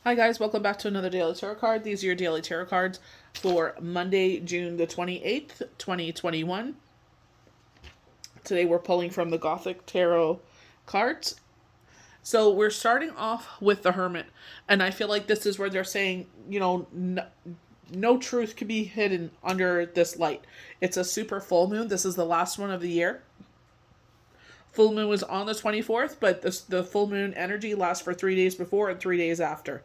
Hi guys, welcome back to another Daily Tarot card. These are your Daily Tarot cards for Monday, June the 28th, 2021. Today we're pulling from the Gothic Tarot cards. So we're starting off with the Hermit. And I feel like this is where they're saying, no truth can be hidden under this light. It's a super full moon. This is the last one of the year. Full moon was on the 24th, but the full moon energy lasts for 3 days before and 3 days after.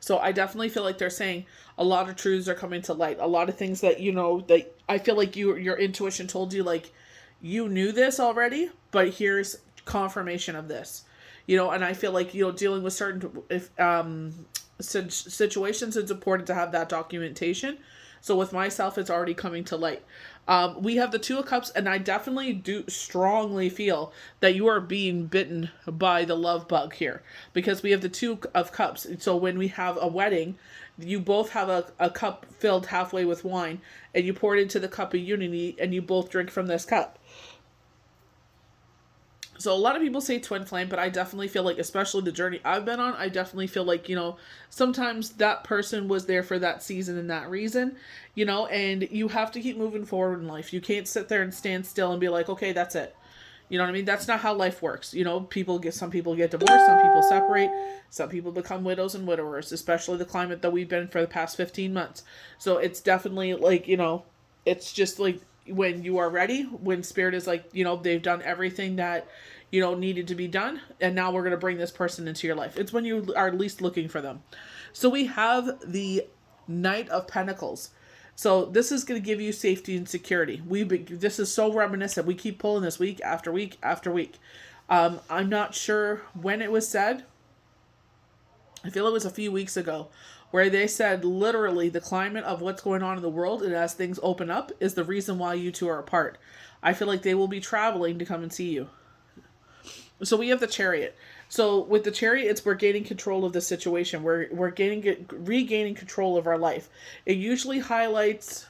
So I definitely feel like they're saying a lot of truths are coming to light. A lot of things that, that I feel like your intuition told you, like, you knew this already, but here's confirmation of this. And I feel like, dealing with certain situations, it's important to have that documentation. So with myself, it's already coming to light. We have the Two of Cups, and I definitely do strongly feel that you are being bitten by the love bug here, because we have the Two of Cups. So when we have a wedding, you both have a cup filled halfway with wine, and you pour it into the cup of unity, and you both drink from this cup. So a lot of people say twin flame, but I definitely feel like, especially the journey I've been on, I definitely feel like, sometimes that person was there for that season and that reason, and you have to keep moving forward in life. You can't sit there and stand still and be like, okay, that's it. You know what I mean? That's not how life works. Some people get divorced, some people separate, some people become widows and widowers, especially the climate that we've been in for the past 15 months. So it's definitely like, it's just like, when you are ready, when spirit is like, they've done everything that, needed to be done, and now we're going to bring this person into your life. It's when you are least looking for them. So we have the Knight of Pentacles. So this is going to give you safety and security. This is so reminiscent. We keep pulling this week after week after week. I'm not sure when it was said. I feel it was a few weeks ago, where they said literally the climate of what's going on in the world, and as things open up, is the reason why you two are apart. I feel like they will be traveling to come and see you. So we have the Chariot. So with the Chariot, we're gaining control of the situation. We're regaining control of our life. It usually highlights,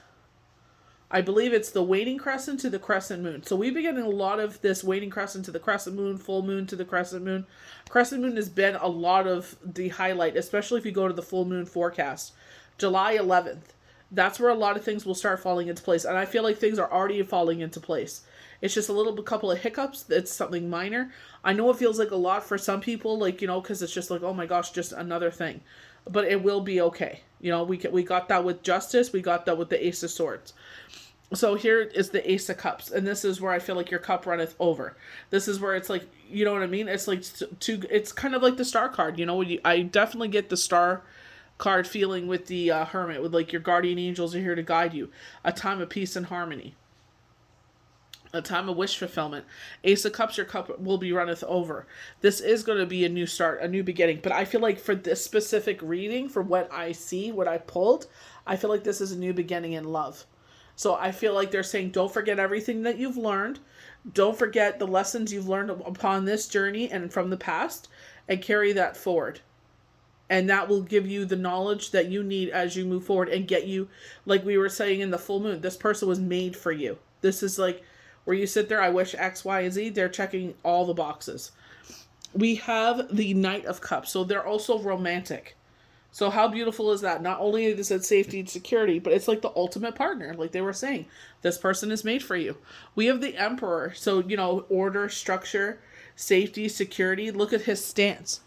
I believe it's the waning crescent to the crescent moon. So we've been getting a lot of this waning crescent to the crescent moon, full moon to the crescent moon. Crescent moon has been a lot of the highlight, especially if you go to the full moon forecast. July 11th. That's where a lot of things will start falling into place. And I feel like things are already falling into place. It's just a couple of hiccups. It's something minor. I know it feels like a lot for some people, because it's just like, oh my gosh, just another thing. But it will be okay. We got that with Justice. We got that with the Ace of Swords. So here is the Ace of Cups, and this is where I feel like your cup runneth over. This is where it's like, you know what I mean? It's like it's kind of like the Star card. I definitely get the Star card feeling with the Hermit, with like your guardian angels are here to guide you. A time of peace and harmony. A time of wish fulfillment. Ace of Cups, your cup will be runneth over. This is going to be a new start, a new beginning. But I feel like for this specific reading, for what I see, what I pulled, I feel like this is a new beginning in love. So I feel like they're saying, don't forget everything that you've learned. Don't forget the lessons you've learned upon this journey and from the past, and carry that forward. And that will give you the knowledge that you need as you move forward and get you, like we were saying in the full moon, this person was made for you. This is like where you sit there, I wish X, Y, and Z, they're checking all the boxes. We have the Knight of Cups. So they're also romantic. So how beautiful is that? Not only is it safety and security, but it's like the ultimate partner. Like they were saying, this person is made for you. We have the Emperor. So, order, structure, safety, security. Look at his stance.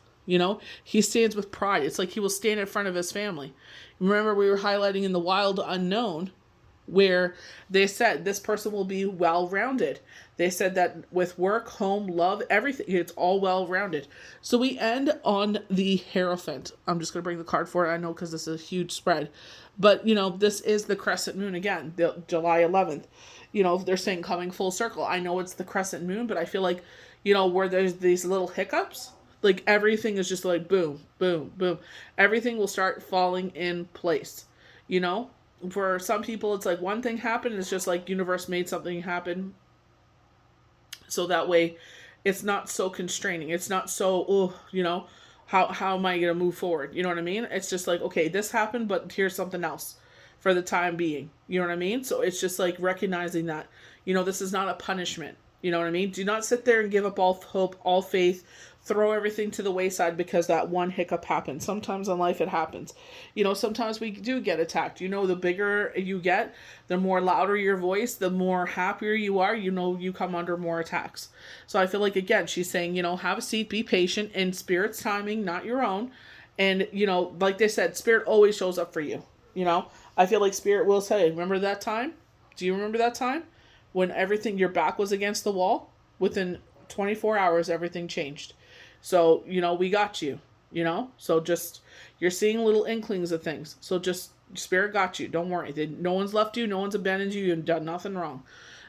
He stands with pride. It's like he will stand in front of his family. Remember, we were highlighting in the Wild Unknown, where they said this person will be well-rounded. They said that with work, home, love, everything, it's all well-rounded. So we end on the Hierophant. I'm just going to bring the card for it, I know, because this is a huge spread. But, this is the crescent moon again, July 11th. They're saying coming full circle. I know it's the crescent moon, but I feel like, where there's these little hiccups, like everything is just like boom, boom, boom. Everything will start falling in place, For some people, it's like one thing happened. It's just like universe made something happen. So that way, it's not so constraining. It's not so, how am I going to move forward? You know what I mean? It's just like, okay, this happened, but here's something else for the time being. You know what I mean? So it's just like recognizing that, this is not a punishment. You know what I mean? Do not sit there and give up all hope, all faith throw everything to the wayside because that one hiccup happened. Sometimes in life it happens. Sometimes we do get attacked. The bigger you get, the more louder your voice, the more happier you are, you come under more attacks. So I feel like, again, she's saying, have a seat, be patient, in Spirit's timing, not your own. And, like they said, Spirit always shows up for you. I feel like Spirit will say, remember that time? Do you remember that time when your back was against the wall? Within 24 hours, everything changed. So, we got you, so just, you're seeing little inklings of things. So just, Spirit got you. Don't worry. No one's left you. No one's abandoned you. You've done nothing wrong.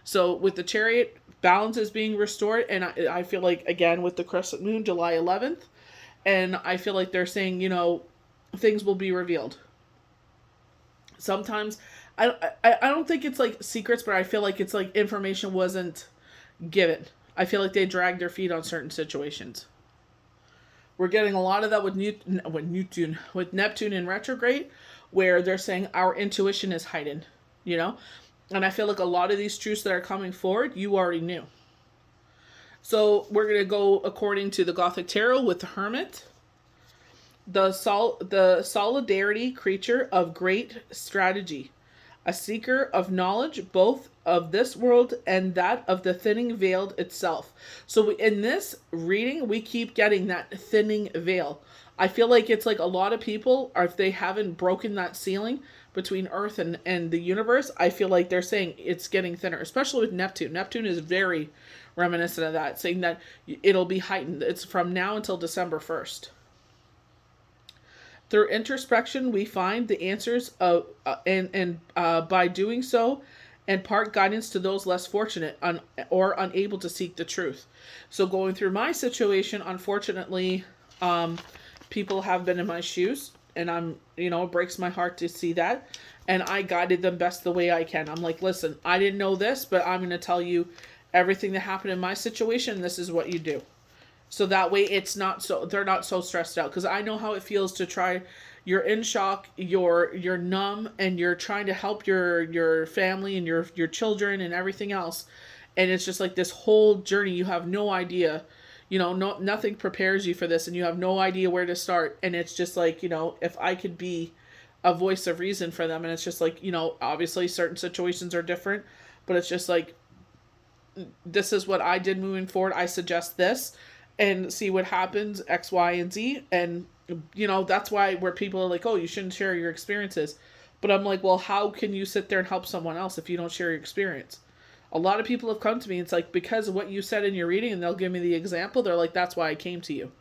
So with the Chariot, balance is being restored. And I feel like, again, with the crescent moon, July 11th, and I feel like they're saying, things will be revealed. Sometimes, I don't think it's like secrets, but I feel like it's like information wasn't given. I feel like they dragged their feet on certain situations. We're getting a lot of that with Neptune in retrograde, where they're saying our intuition is heightened, And I feel like a lot of these truths that are coming forward, you already knew. So we're going to go according to the Gothic Tarot with the Hermit. The solidarity creature of great strategy. A seeker of knowledge, both of this world and that of the thinning veil itself. So in this reading, we keep getting that thinning veil. I feel like it's like a lot of people, or if they haven't broken that ceiling between Earth and the universe, I feel like they're saying it's getting thinner, especially with Neptune. Neptune is very reminiscent of that, saying that it'll be heightened. It's from now until December 1st. Through introspection, we find the answers and by doing so, impart guidance to those less fortunate or unable to seek the truth. So going through my situation, unfortunately, people have been in my shoes, and it breaks my heart to see that. And I guided them best the way I can. I'm like, listen, I didn't know this, but I'm going to tell you everything that happened in my situation. This is what you do. So that way they're not so stressed out, because I know how it feels to try. You're in shock, you're numb, and you're trying to help your family and your children and everything else. And it's just like this whole journey. You have no idea, nothing prepares you for this, and you have no idea where to start. And it's just like, if I could be a voice of reason for them. And it's just like, obviously certain situations are different, but it's just like, this is what I did moving forward. I suggest this. And see what happens, X, Y, and Z. And, that's why where people are like, oh, you shouldn't share your experiences. But I'm like, well, how can you sit there and help someone else if you don't share your experience? A lot of people have come to me. It's like, because of what you said in your reading, and they'll give me the example. They're like, that's why I came to you.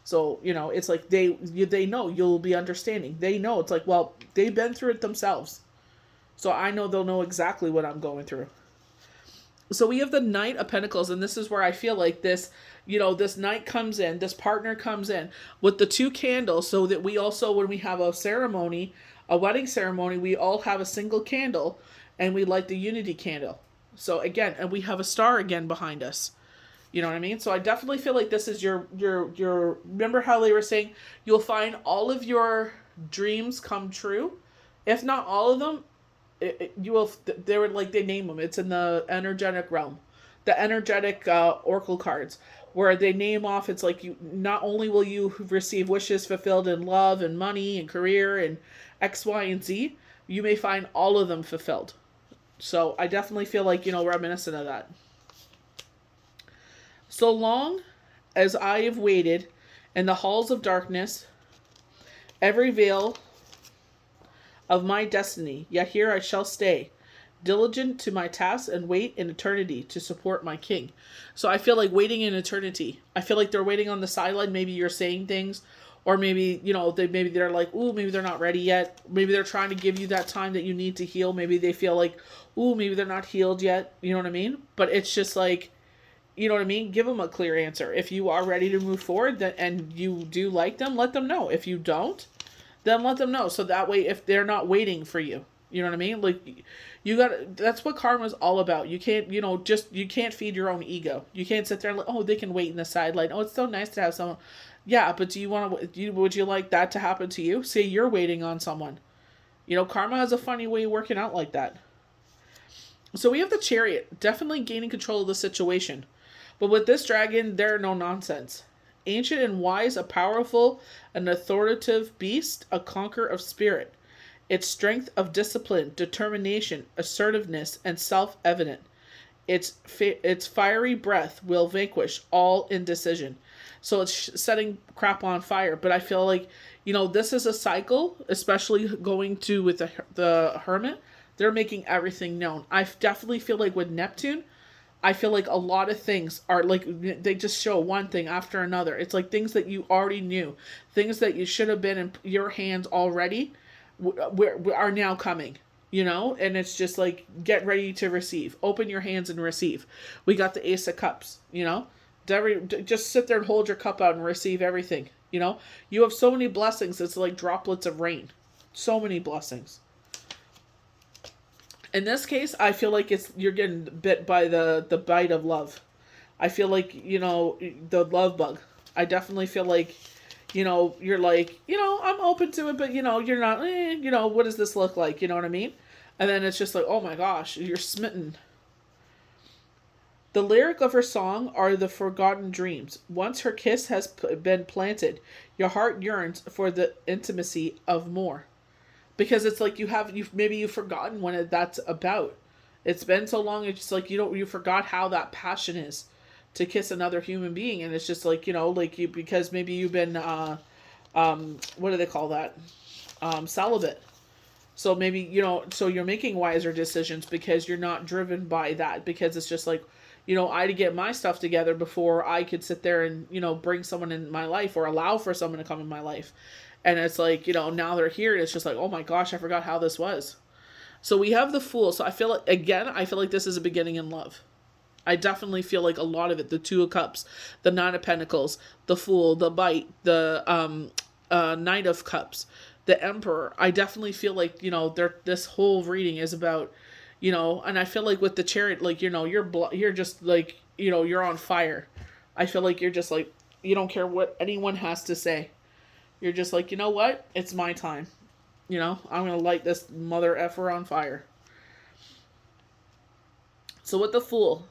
So, it's like they know you'll be understanding. They know. It's like, well, they've been through it themselves. So I know they'll know exactly what I'm going through. So we have the Knight of Pentacles, and this is where I feel like this, this knight comes in, this partner comes in with the two candles, so that we also, when we have a ceremony, a wedding ceremony, we all have a single candle, and we light the unity candle. So again, and we have a star again behind us. You know what I mean? So I definitely feel like this is your remember how they were saying you'll find all of your dreams come true? If not all of them, you will. They were like, they name them. It's in the energetic realm, the energetic oracle cards, where they name off. It's like, you not only will you receive wishes fulfilled in love and money and career and X, Y, and Z, you may find all of them fulfilled. So I definitely feel like, reminiscent of that. So long as I have waited in the halls of darkness, every veil of my destiny, yet here I shall stay, diligent to my tasks, and wait in eternity to support my king. So I feel like waiting in eternity. I feel like they're waiting on the sideline. Maybe you're saying things, or maybe, maybe they're like, ooh, maybe they're not ready yet. Maybe they're trying to give you that time that you need to heal. Maybe they feel like, ooh, maybe they're not healed yet. You know what I mean? But it's just like, you know what I mean? Give them a clear answer. If you are ready to move forward and you do like them, let them know. If you don't, then let them know. So that way, if they're not waiting for you, you know what I mean? Like, that's what karma is all about. You can't, you can't feed your own ego. You can't sit there and like, oh, they can wait in the sideline. Oh, it's so nice to have someone. Yeah, but would you like that to happen to you? Say you're waiting on someone. Karma has a funny way of working out like that. So we have the Chariot, definitely gaining control of the situation. But with this dragon, there are no nonsense. Ancient and wise, a powerful and authoritative beast, a conqueror of spirit. Its strength of discipline, determination, assertiveness, and self-evident. Its fiery breath will vanquish all indecision. So it's setting crap on fire. But I feel like, this is a cycle, especially going to with the Hermit. They're making everything known. I definitely feel like with Neptune, I feel like a lot of things are like, they just show one thing after another. It's like things that you already knew, things that you should have been in your hands already, are now coming, and it's just like, get ready to receive. Open your hands and receive. We got the Ace of Cups, just sit there and hold your cup out and receive everything. You have so many blessings. It's like droplets of rain. So many blessings. In this case, I feel like you're getting bit by the bite of love. I feel like, the love bug. I definitely feel like, you're like, I'm open to it, but, you're not, what does this look like? You know what I mean? And then it's just like, oh my gosh, you're smitten. The lyric of her song are the forgotten dreams. Once her kiss has been planted, your heart yearns for the intimacy of more. Because it's like you've forgotten when that's about. It's been so long, it's just like you forgot how that passion is to kiss another human being, and it's just like, because maybe you've been what do they call that? Celibate. So maybe, so you're making wiser decisions because you're not driven by that, because it's just like, I had to get my stuff together before I could sit there and, bring someone in my life or allow for someone to come in my life. And it's like, now they're here and it's just like, oh my gosh, I forgot how this was. So we have the Fool. So I feel like this is a beginning in love. I definitely feel like a lot of it, the Two of Cups, the Nine of Pentacles, the Fool, the Bite, the Knight of Cups, the Emperor. I definitely feel like, this whole reading is about, and I feel like with the Chariot, like, you're just like, you're on fire. I feel like you're just like, you don't care what anyone has to say. You're just like, you know what? It's my time. I'm going to light this mother effer on fire. So with the Fool,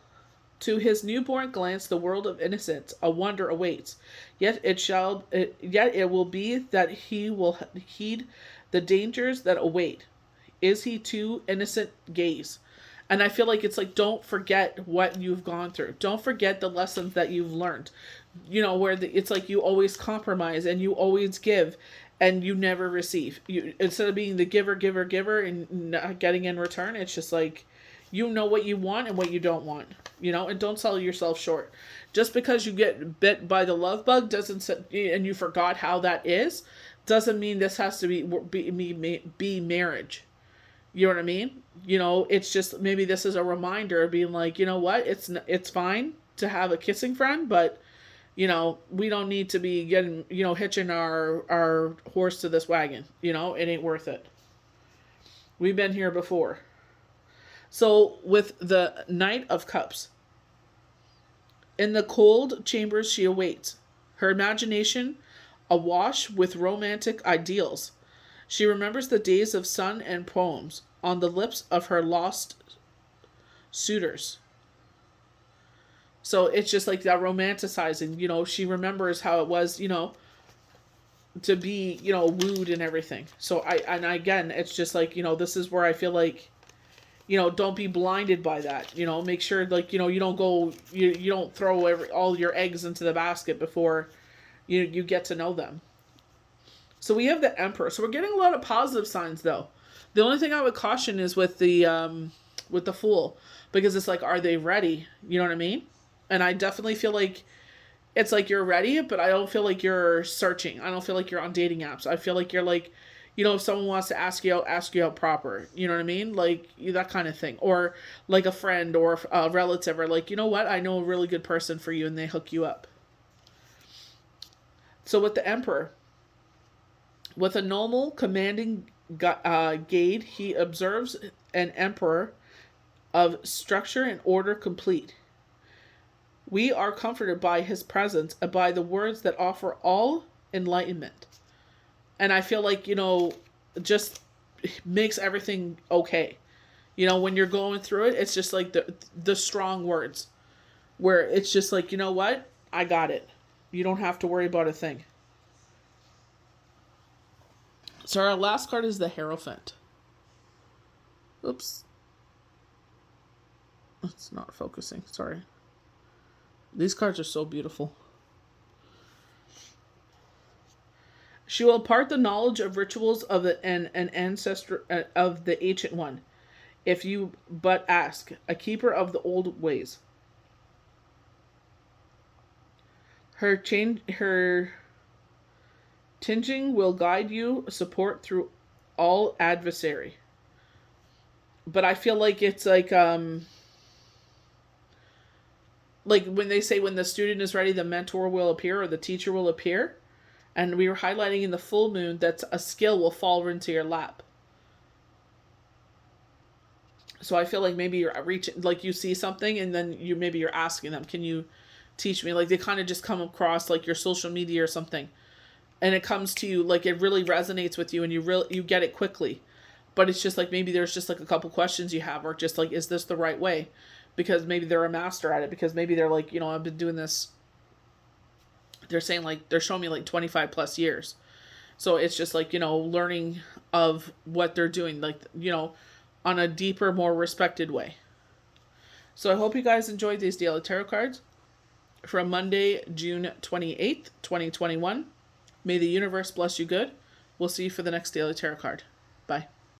to his newborn glance, the world of innocence, a wonder awaits. Yet it will be that he will heed the dangers that await. Is he too innocent gaze? And I feel like it's like, don't forget what you've gone through. Don't forget the lessons that you've learned. Where it's like you always compromise and you always give and you never receive. Instead of being the giver, and not getting in return, it's just like, what you want and what you don't want, and don't sell yourself short. Just because you get bit by the love bug and you forgot how that is, doesn't mean this has to be marriage. You know what I mean? It's just, maybe this is a reminder of being like, what? It's fine to have a kissing friend, but we don't need to be getting, hitching our horse to this wagon. It ain't worth it. We've been here before. So with the Knight of Cups, in the cold chambers she awaits, her imagination awash with romantic ideals. She remembers the days of sun and poems on the lips of her lost suitors. So it's just like that romanticizing, she remembers how it was, to be, wooed and everything. So again, it's just like, this is where I feel like, don't be blinded by that. Make sure, like, you don't go, you don't throw all your eggs into the basket before you get to know them. So we have the Emperor. So we're getting a lot of positive signs, though. The only thing I would caution is with the Fool, because it's like, are they ready? You know what I mean? And I definitely feel like it's like you're ready, but I don't feel like you're searching. I don't feel like you're on dating apps. I feel like you're like, if someone wants to ask you out proper. You know what I mean? Like, that kind of thing. Or like a friend or a relative, or like, what? I know a really good person for you, and they hook you up. So with the Emperor, with a noble, commanding gait, he observes an emperor of structure and order complete. We are comforted by his presence and by the words that offer all enlightenment. And I feel like, just makes everything okay. When you're going through it, it's just like the strong words where it's just like, what? I got it. You don't have to worry about a thing. So our last card is the Hierophant. Oops. It's not focusing. Sorry. These cards are so beautiful. She will impart the knowledge of rituals of an ancestor of the ancient one, if you but ask, a keeper of the old ways. Her tinging will guide you support through all adversary. But I feel like it's like when they say when the student is ready, the mentor will appear or the teacher will appear. And we were highlighting in the full moon that a skill will fall into your lap. So I feel like maybe you're reaching, like you see something and then maybe you're asking them, can you teach me? Like they kind of just come across like your social media or something. And it comes to you, like it really resonates with you and you get it quickly. But it's just like maybe there's just like a couple questions you have, or just like, is this the right way? Because maybe they're a master at it, because maybe they're like, I've been doing this. They're saying like, they're showing me like 25 plus years. So it's just like, learning of what they're doing, like, on a deeper, more respected way. So I hope you guys enjoyed these daily tarot cards from Monday, June 28th, 2021. May the universe bless you good. We'll see you for the next daily tarot card. Bye.